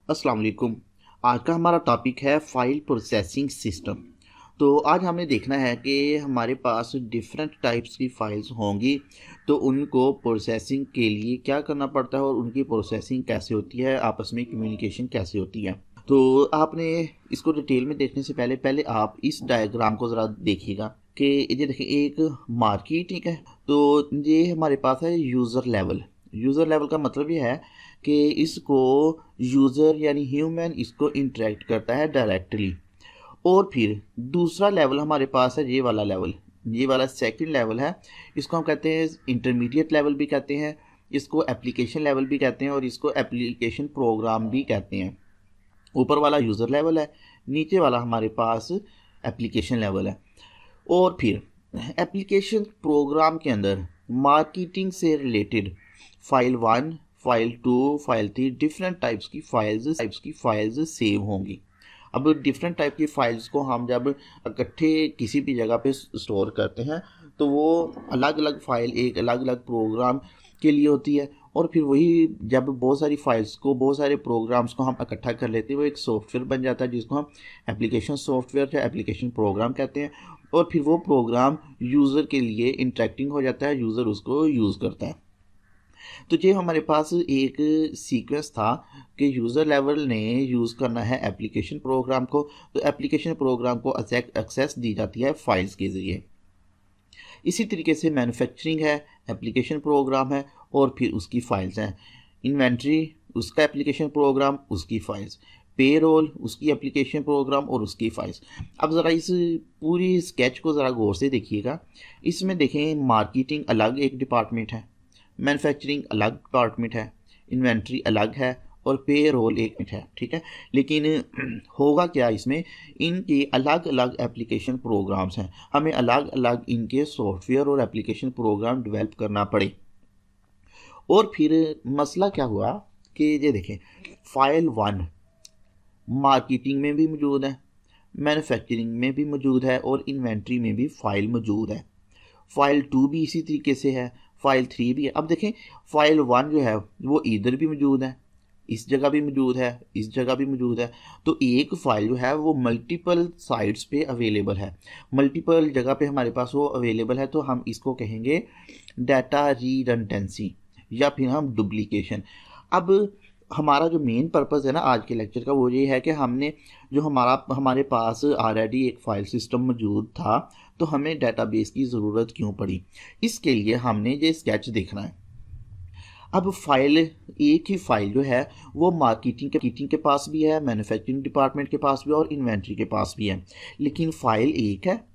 अस्सलाम वालेकुम। आज का हमारा टॉपिक है फ़ाइल प्रोसेसिंग सिस्टम। तो आज हमें देखना है कि हमारे पास डिफरेंट टाइप्स की फ़ाइल्स होंगी, तो उनको प्रोसेसिंग के लिए क्या करना पड़ता है और उनकी प्रोसेसिंग कैसे होती है, आपस में कम्युनिकेशन कैसे होती है। तो आपने इसको डिटेल में देखने से पहले पहले आप इस डायग्राम को ज़रा देखिएगा कि ये देखिए एक मार्केट, ठीक है। तो ये हमारे पास है यूज़र लेवल। यूज़र लेवल का मतलब ये है कि इसको यूज़र यानी ह्यूमन इसको इंटरेक्ट करता है डायरेक्टली। और फिर दूसरा लेवल हमारे पास है ये वाला लेवल, ये वाला सेकंड लेवल है। इसको हम कहते हैं इंटरमीडिएट लेवल भी कहते हैं, इसको एप्लीकेशन लेवल भी कहते हैं और इसको एप्लीकेशन प्रोग्राम भी कहते हैं। ऊपर वाला यूज़र लेवल है, नीचे वाला हमारे पास एप्लीकेशन लेवल है। और फिर एप्लीकेशन प्रोग्राम के अंदर मार्केटिंग से related file 1, file 2, file 3 different types की फाइल्स सेव होंगी। अब डिफरेंट टाइप की फाइल्स को हम जब इकट्ठे किसी भी जगह पे स्टोर करते हैं तो वो अलग अलग फाइल एक अलग अलग प्रोग्राम के लिए होती है। और फिर वही जब बहुत सारी फाइल्स को, बहुत सारे प्रोग्राम्स को हम इकट्ठा कर लेते हैं, वो एक सॉफ्टवेयर बन जाता है जिसको हम एप्लीकेशन सॉफ्टवेयर या एप्लीकेशन प्रोग्राम कहते हैं। और फिर वो प्रोग्राम यूज़र के लिए इंटरेक्टिंग हो जाता है, यूज़र उसको यूज़ करता है। तो ये हमारे पास एक सीक्वेंस था कि यूज़र लेवल ने यूज़ करना है एप्लीकेशन प्रोग्राम को, तो एप्लीकेशन प्रोग्राम को एक्सेस दी जाती है फाइल्स के ज़रिए। इसी तरीके से मैन्युफैक्चरिंग है, एप्लीकेशन प्रोग्राम है और फिर उसकी फाइल्स हैं। इन्वेंट्री उसका एप्लीकेशन प्रोग्राम, उसकी फाइल्स। पे रोल उसकी एप्लीकेशन प्रोग्राम और उसकी फाइल्स। अब ज़रा इस पूरी स्केच को ज़रा गौर से देखिएगा। इसमें देखें मार्केटिंग अलग एक डिपार्टमेंट है, मैन्युफैक्चरिंग अलग डिपार्टमेंट है, इन्वेंट्री अलग है और पे रोल एक है, ठीक है। लेकिन होगा क्या इसमें, इनके अलग अलग एप्लीकेशन प्रोग्राम्स हैं, हमें अलग अलग इनके सॉफ्टवेयर और एप्लीकेशन प्रोग्राम डेवलप करना पड़े। और फिर मसला क्या हुआ कि ये देखें फाइल 1 मार्केटिंग में भी मौजूद है, मैन्युफैक्चरिंग में भी मौजूद है और इन्वेंट्री में भी फ़ाइल मौजूद है। फ़ाइल 2 भी इसी तरीके से है, फ़ाइल 3 भी है। अब देखें फ़ाइल 1 जो है वो इधर भी मौजूद है, इस जगह भी मौजूद है, इस जगह भी मौजूद है। तो एक फ़ाइल जो है वो मल्टीपल साइट्स पे अवेलेबल है, मल्टीपल जगह पे हमारे पास वो अवेलेबल है। तो हम इसको कहेंगे डाटा रिडंडेंसी या फिर हम डुप्लीकेशन। अब हमारा जो मेन पर्पज़ है ना आज के लेक्चर का, वो ये है कि हमने जो हमारे पास ऑलरेडी एक फ़ाइल सिस्टम मौजूद था, तो हमें डेटाबेस की ज़रूरत क्यों पड़ी, इसके लिए हमने ये स्केच देखना है। अब फाइल एक ही फाइल जो है वो मार्केटिंग के पास भी है, मैन्युफैक्चरिंग डिपार्टमेंट के पास भी है और इन्वेंट्री के पास भी है। लेकिन फ़ाइल एक है,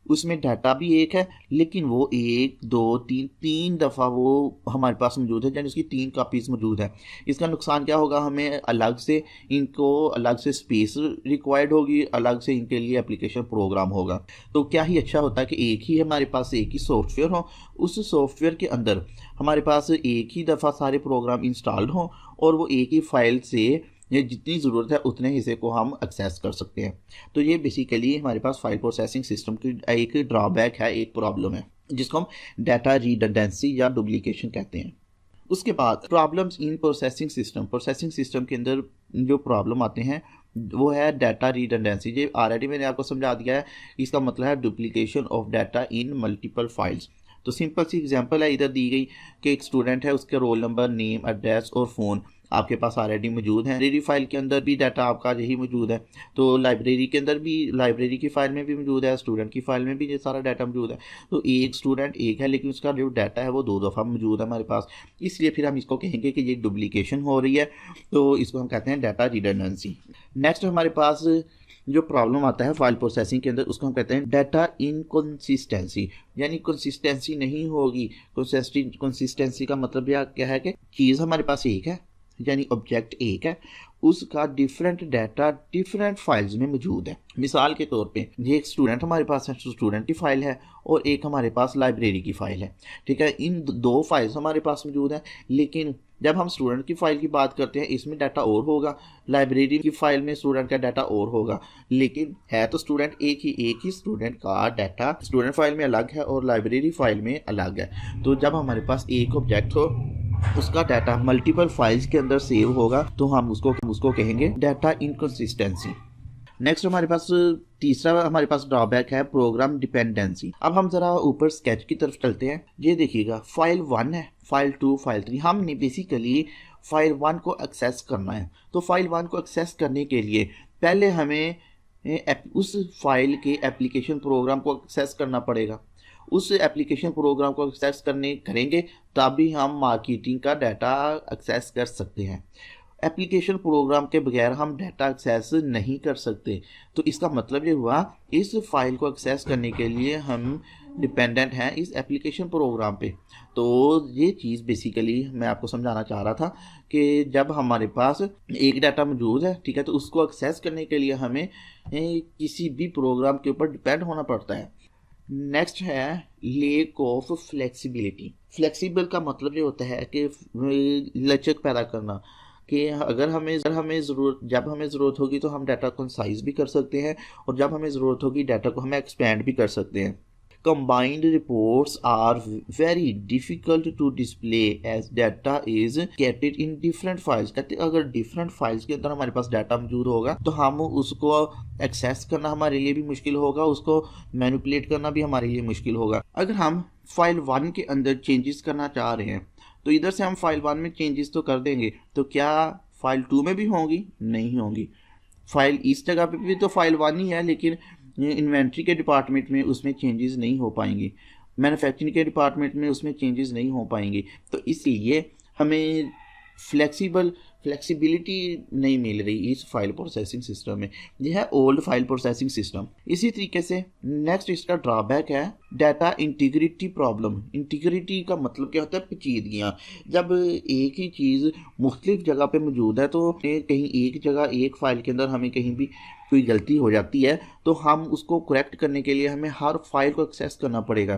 उसमें डाटा भी एक है, लेकिन वो 1, 2, 3 दफ़ा वो हमारे पास मौजूद है, यानी उसकी 3 कापीज़ मौजूद है। इसका नुकसान क्या होगा, हमें अलग से इनको अलग से स्पेस रिक्वायर्ड होगी, अलग से इनके लिए एप्लीकेशन प्रोग्राम होगा। तो क्या ही अच्छा होता है कि एक ही हमारे पास एक ही सॉफ्टवेयर हो, उस सॉफ्टवेयर के अंदर हमारे पास एक ही दफ़ा सारे प्रोग्राम इंस्टॉल्ड हों और वो एक ही फाइल से ये जितनी ज़रूरत है उतने हिस्से को हम एक्सेस कर सकते हैं। तो ये बेसिकली हमारे पास फाइल प्रोसेसिंग सिस्टम की एक ड्रॉबैक है, एक प्रॉब्लम है, जिसको हम डाटा रिडंडेंसी या डुप्लीकेशन कहते हैं। उसके बाद प्रॉब्लम्स इन प्रोसेसिंग सिस्टम के अंदर जो प्रॉब्लम आते हैं वो है डाटा रिडंडेंसी। ये ऑलरेडी मैंने आपको समझा दिया है, इसका मतलब है duplication of data in multiple files. तो सिंपल सी एग्जांपल है इधर दी गई कि एक स्टूडेंट है, उसके रोल नंबर, नेम, एड्रेस और फ़ोन आपके पास ऑलरेडी मौजूद है। लाइब्रेरी फाइल के अंदर भी डाटा आपका यही मौजूद है, तो लाइब्रेरी के अंदर भी, लाइब्रेरी की फ़ाइल में भी मौजूद है, स्टूडेंट की फ़ाइल में भी ये सारा डाटा मौजूद है। तो एक स्टूडेंट एक है, लेकिन उसका जो डाटा है वो 2 दफ़ा मौजूद है हमारे पास, इसलिए फिर हम इसको कहेंगे कि ये डुप्लीकेशन हो रही है। तो इसको हम कहते हैं डाटा रिडंडेंसी। नेक्स्ट हमारे पास जो प्रॉब्लम आता है फाइल प्रोसेसिंग के अंदर, उसको हम कहते हैं डाटा इनकंसिस्टेंसी, यानी कंसिस्टेंसी नहीं होगी। कंसिस्टेंसी का मतलब यह क्या है कि चीज़ हमारे पास एक है, यानी ऑब्जेक्ट एक है, उसका डिफरेंट डाटा डिफरेंट फाइल्स में मौजूद है। मिसाल के तौर पे ये एक स्टूडेंट हमारे पास है, स्टूडेंट की फ़ाइल है और एक हमारे पास लाइब्रेरी की फ़ाइल है, ठीक है। इन 2 फाइल्स हमारे पास मौजूद है, लेकिन जब हम स्टूडेंट की फ़ाइल की बात करते हैं इसमें डाटा और होगा, लाइब्रेरी की फ़ाइल में स्टूडेंट का डाटा और होगा, लेकिन है तो स्टूडेंट एक ही स्टूडेंट का डाटा स्टूडेंट फ़ाइल में अलग है और लाइब्रेरी फ़ाइल में अलग है। तो जब हमारे पास एक ऑब्जेक्ट हो उसका डाटा मल्टीपल फाइल्स के अंदर सेव होगा तो हम उसको कहेंगे डाटा इनकंसिस्टेंसी। नेक्स्ट हमारे पास तीसरा हमारे पास ड्रॉबैक है प्रोग्राम डिपेंडेंसी। अब हम जरा ऊपर स्केच की तरफ चलते हैं। ये देखिएगा फाइल 1 है, फाइल 2, फाइल 3। हमने बेसिकली फाइल 1 को एक्सेस करना है। तो फाइल 1 को एक्सेस करने के लिए पहले हमें उस फाइल के एप्लीकेशन प्रोग्राम को एक्सेस करना पड़ेगा। उस एप्लीकेशन प्रोग्राम को एक्सेस करेंगे तभी हम मार्केटिंग का डाटा एक्सेस कर सकते हैं। एप्लीकेशन प्रोग्राम के बगैर हम डाटा एक्सेस नहीं कर सकते। तो इसका मतलब ये हुआ इस फाइल को एक्सेस करने के लिए हम डिपेंडेंट हैं इस एप्लीकेशन प्रोग्राम पे। तो ये चीज़ बेसिकली मैं आपको समझाना चाह रहा था कि जब हमारे पास एक डाटा मौजूद है, ठीक है, तो उसको एक्सेस करने के लिए हमें किसी भी प्रोग्राम के ऊपर डिपेंड होना पड़ता है। नेक्स्ट है लेक ऑफ फ्लेक्सिबिलिटी। फ्लेक्सिबल का मतलब ये होता है कि लचक पैदा करना, कि अगर हमें जब हमें ज़रूरत होगी तो हम डाटा को साइज भी कर सकते हैं और जब हमें ज़रूरत होगी डाटा को हमें एक्सपेंड भी कर सकते हैं। Combined reports are very difficult to display as data is kept in different files। कहते अगर डिफरेंट फाइल्स के अंदर हमारे पास डाटा मौजूद होगा तो हम उसको एक्सेस करना हमारे लिए भी मुश्किल होगा, उसको मैनिपुलेट करना भी हमारे लिए मुश्किल होगा। अगर हम फाइल 1 के अंदर चेंजेस करना चाह रहे हैं तो इधर से हम फाइल 1 में चेंजेस तो कर देंगे, तो क्या फाइल 2 में भी होंगी? नहीं होंगी। फाइल इस जगह पे भी तो फाइल 1 ही है, लेकिन इन्वेंट्री के डिपार्टमेंट में उसमें चेंजेस नहीं हो पाएंगे, मैन्युफैक्चरिंग के डिपार्टमेंट में उसमें चेंजेस नहीं हो पाएंगे। तो इसलिए हमें फ्लेक्सिबिलिटी नहीं मिल रही इस फाइल प्रोसेसिंग सिस्टम में। यह है ओल्ड फाइल प्रोसेसिंग सिस्टम। इसी तरीके से नेक्स्ट इसका ड्रॉबैक है डाटा इंटीग्रिटी प्रॉब्लम। इंटीग्रिटी का मतलब क्या होता है? पेचीदगियाँ। जब एक ही चीज़ मुख्तलिफ जगह पे मौजूद है तो कहीं एक जगह एक फ़ाइल के अंदर हमें कहीं भी कोई गलती हो जाती है तो हम उसको करेक्ट करने के लिए हमें हर फाइल को एक्सेस करना पड़ेगा।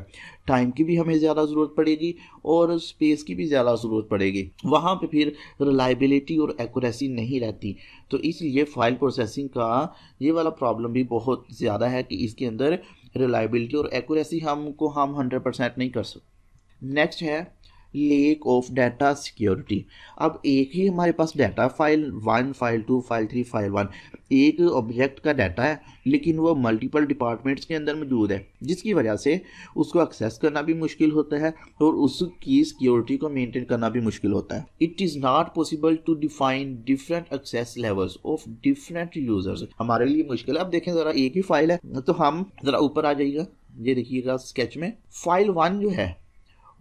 टाइम की भी हमें ज़्यादा ज़रूरत पड़ेगी और स्पेस की भी ज़्यादा ज़रूरत पड़ेगी। वहाँ पे फिर रिलायबिलिटी और एक्यूरेसी नहीं रहती। तो इसलिए फ़ाइल प्रोसेसिंग का ये वाला प्रॉब्लम भी बहुत ज़्यादा है कि इसके अंदर रिलायबिलिटी और एक्यूरेसी हम 100% नहीं कर सकते। नेक्स्ट है लेक ऑफ डाटा सिक्योरिटी। अब एक ही हमारे पास data file 1, file 2, file 3, file 1 एक ऑब्जेक्ट का डाटा है, लेकिन वो मल्टीपल डिपार्टमेंट्स के अंदर मौजूद है, जिसकी वजह से उसको एक्सेस करना भी मुश्किल होता है और उसकी सिक्योरिटी को मेंटेन करना भी मुश्किल होता है। It is not possible to define different access levels of different users. हमारे लिए मुश्किल है। अब देखें ज़रा, एक ही फाइल है तो हम ज़रा ऊपर आ जाइएगा, ये देखिएगा स्केच में फाइल 1 जो है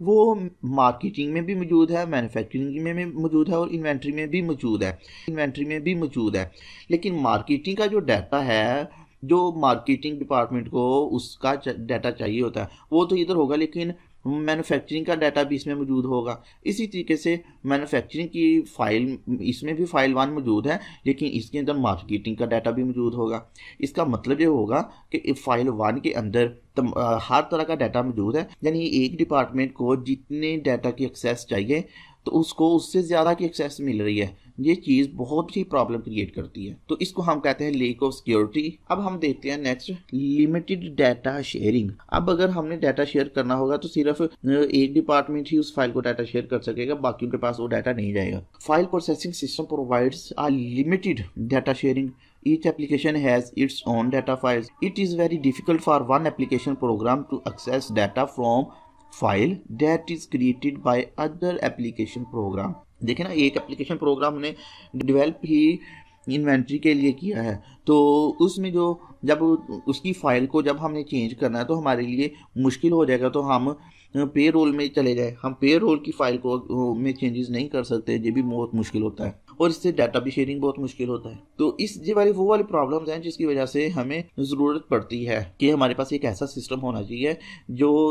वो मार्केटिंग में भी मौजूद है, मैन्युफैक्चरिंग में भी मौजूद है और इन्वेंट्री में भी मौजूद है। लेकिन मार्केटिंग का जो डाटा है, जो मार्केटिंग डिपार्टमेंट को उसका डाटा चाहिए होता है वो तो इधर होगा, लेकिन मैन्युफैक्चरिंग का डाटा भी इसमें मौजूद होगा। इसी तरीके से मैन्युफैक्चरिंग की फाइल, इसमें भी फाइल 1 मौजूद है, लेकिन इसके अंदर मार्केटिंग का डाटा भी मौजूद होगा। इसका मतलब ये होगा कि फाइल 1 के अंदर हर तरह का डाटा मौजूद है, यानी एक डिपार्टमेंट को जितने डाटा की एक्सेस चाहिए तो उसको उससे ज़्यादा की एक्सेस मिल रही है। ये चीज़ बहुत ही प्रॉब्लम क्रिएट करती है, तो इसको हम कहते हैं लेक ऑफ सिक्योरिटी। अब हम देखते हैं नेक्स्ट लिमिटेड डाटा शेयरिंग। अब अगर हमने डाटा शेयर करना होगा तो सिर्फ एक डिपार्टमेंट ही उस फाइल को डाटा शेयर कर सकेगा, बाकियों के पास वो डाटा नहीं जाएगा। File processing system provides a limited data sharing. Each application has its own data files. It is very difficult for one application program to access data from file that is created by other application program। देखें ना, एक application program ने develop ही inventory के लिए किया है, तो उसमें जो जब उसकी फ़ाइल को जब हमने चेंज करना है तो हमारे लिए मुश्किल हो जाएगा। तो हम पे रोल में चले जाए, हम पे रोल की फ़ाइल को में चेंजेस नहीं कर सकते, ये भी बहुत मुश्किल होता है और इससे डाटा भी शेयरिंग बहुत मुश्किल होता है। तो ये वाली प्रॉब्लम्स हैं जिसकी वजह से हमें ज़रूरत पड़ती है कि हमारे पास एक ऐसा सिस्टम होना चाहिए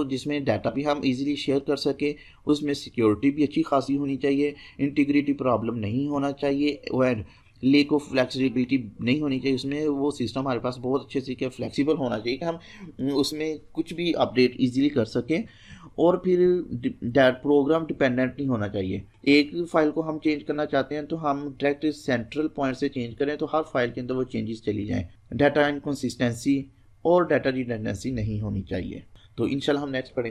जिसमें डाटा भी हम इजीली शेयर कर सके, उसमें सिक्योरिटी भी अच्छी खासी होनी चाहिए, इंटीग्रिटी प्रॉब्लम नहीं होना चाहिए और लेक ऑफ फ्लेक्सिबिलिटी नहीं होनी चाहिए। उसमें वो सिस्टम हमारे पास बहुत अच्छे से फ्लेक्सिबल होना चाहिए कि हम उसमें कुछ भी अपडेट इजीली कर सकें और फिर प्रोग्राम डिपेंडेंट नहीं होना चाहिए। एक फाइल को हम चेंज करना चाहते हैं तो हम डायरेक्ट सेंट्रल पॉइंट से चेंज करें तो हर फाइल के अंदर वो चेंजेस चली जाएं। डाटा इनकंसिस्टेंसी और डाटा रिडंडेंसी नहीं होनी चाहिए। तो इंशाल्लाह हम नेक्स्ट पढ़ेंगे।